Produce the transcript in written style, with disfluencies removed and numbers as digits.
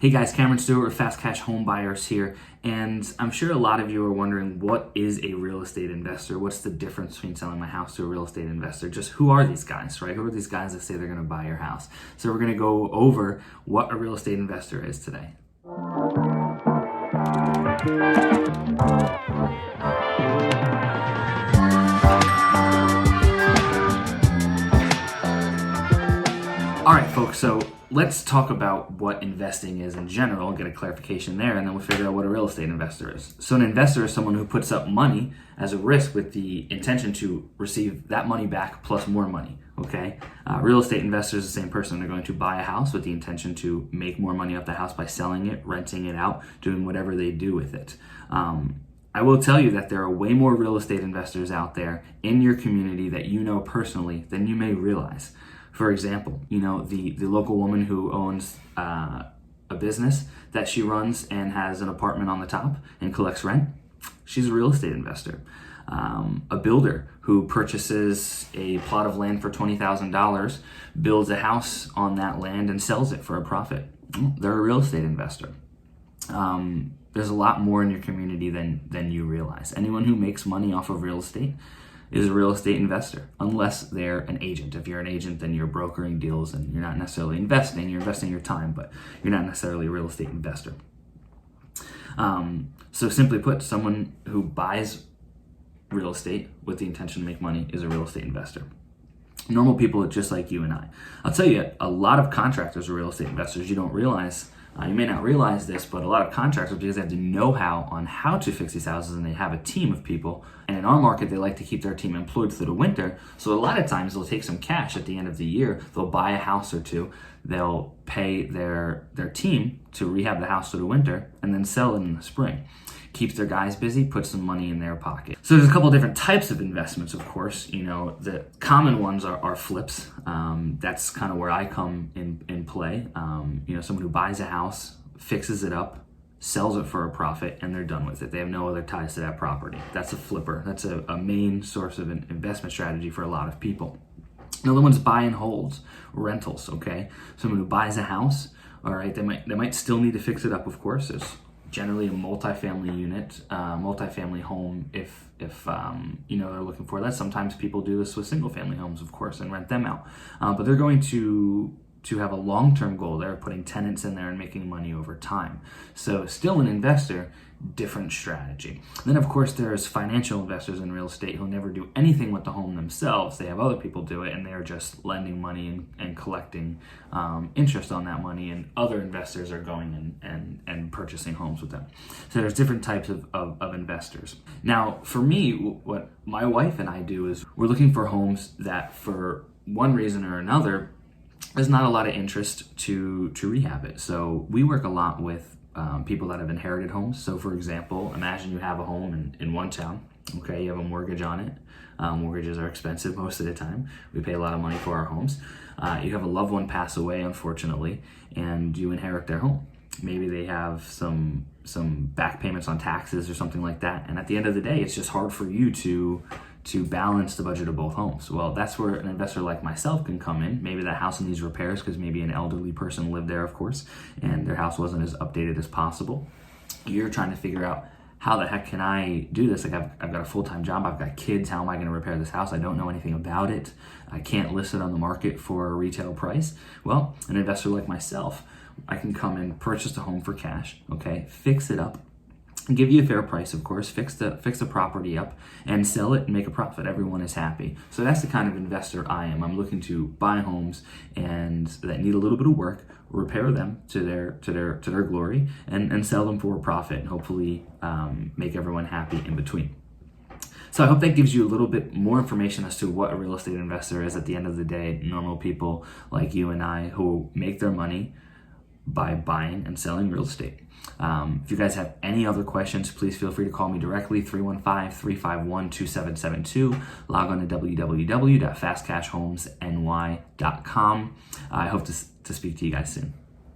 Hey guys, Cameron Stewart with Fast Cash Home Buyers here, and I'm sure a lot of you are wondering, what is a real estate investor? What's the difference between selling my house to a real estate investor? Just who are these guys, right? Who are these guys that say they're going to buy your house? So we're going to go over what a real estate investor is today. All right, folks, so let's talk about what investing is in general, get a clarification there, and then we'll figure out what a real estate investor is. So an investor is someone who puts up money as a risk with the intention to receive that money back plus more money, okay? Real estate investor is the same person. They're going to buy a house with the intention to make more money off the house by selling it, renting it out, doing whatever they do with it. I will tell you that there are way more real estate investors out there in your community that you know personally than you may realize. For example, you know, the local woman who owns a business that she runs and has an apartment on the top and collects rent, she's a real estate investor. A builder who purchases a plot of land for $20,000, builds a house on that land and sells it for a profit. They're a real estate investor. There's a lot more in your community than you realize. Anyone who makes money off of real estate is a real estate investor, unless they're an agent. If you're an agent, then you're brokering deals and you're not necessarily investing. You're investing your time, but you're not necessarily a real estate investor. So simply put, someone who buys real estate with the intention to make money is a real estate investor. Normal people just like you and I. I'll tell you, a lot of contractors are real estate investors. You don't realize, you may not realize this, but a lot of contractors, because they have the know-how on how to fix these houses and they have a team of people. And in our market, they like to keep their team employed through the winter. So a lot of times they'll take some cash at the end of the year. They'll buy a house or two. They'll pay their team to rehab the house through the winter and then sell it in the spring. Keeps their guys busy, puts some money in their pocket. So there's a couple different types of investments, of course. You know, the common ones are flips. That's kind of where I come in play. You know, someone who buys a house, fixes it up, sells it for a profit, and they're done with it. They have no other ties to that property. That's a flipper. That's a main source of an investment strategy for a lot of people. Another one's buy and holds, rentals, okay? Someone who buys a house, all right, they might still need to fix it up, of course. There's generally a multifamily unit, multifamily home if you know, they're looking for that. Sometimes people do this with single family homes, of course, and rent them out. But they're going to have a long-term goal. They're putting tenants in there and making money over time. So still an investor, different strategy. Then of course there's financial investors in real estate who never do anything with the home themselves. They have other people do it and they're just lending money and collecting interest on that money, and other investors are going and purchasing homes with them. So there's different types of investors. Now for me, what my wife and I do is we're looking for homes that for one reason or another there's not a lot of interest to rehab it. So we work a lot with people that have inherited homes. So for example, imagine you have a home in one town, okay, you have a mortgage on it. Mortgages are expensive most of the time. We pay a lot of money for our homes. You have a loved one pass away, unfortunately, and you inherit their home. Maybe they have some back payments on taxes or something like that. And at the end of the day, it's just hard for you to balance the budget of both homes. Well, that's where an investor like myself can come in. Maybe that house needs repairs because maybe an elderly person lived there, of course, and their house wasn't as updated as possible. You're trying to figure out, how the heck can I do this? Like I've got a full-time job, I've got kids, how am I gonna repair this house? I don't know anything about it. I can't list it on the market for a retail price. Well, an investor like myself, I can come and purchase the home for cash, okay, fix it up, give you a fair price, of course, fix the property up and sell it and make a profit. Everyone is happy. So that's the kind of investor I am. I'm looking to buy homes and that need a little bit of work, repair them to their glory, and sell them for a profit, and hopefully make everyone happy in between. So I hope that gives you a little bit more information as to what a real estate investor is. At the end of the day, normal people like you and I who make their money by buying and selling real estate. If you guys have any other questions, please feel free to call me directly, 315-351-2772. Log on to www.fastcashhomesny.com. I hope to speak to you guys soon.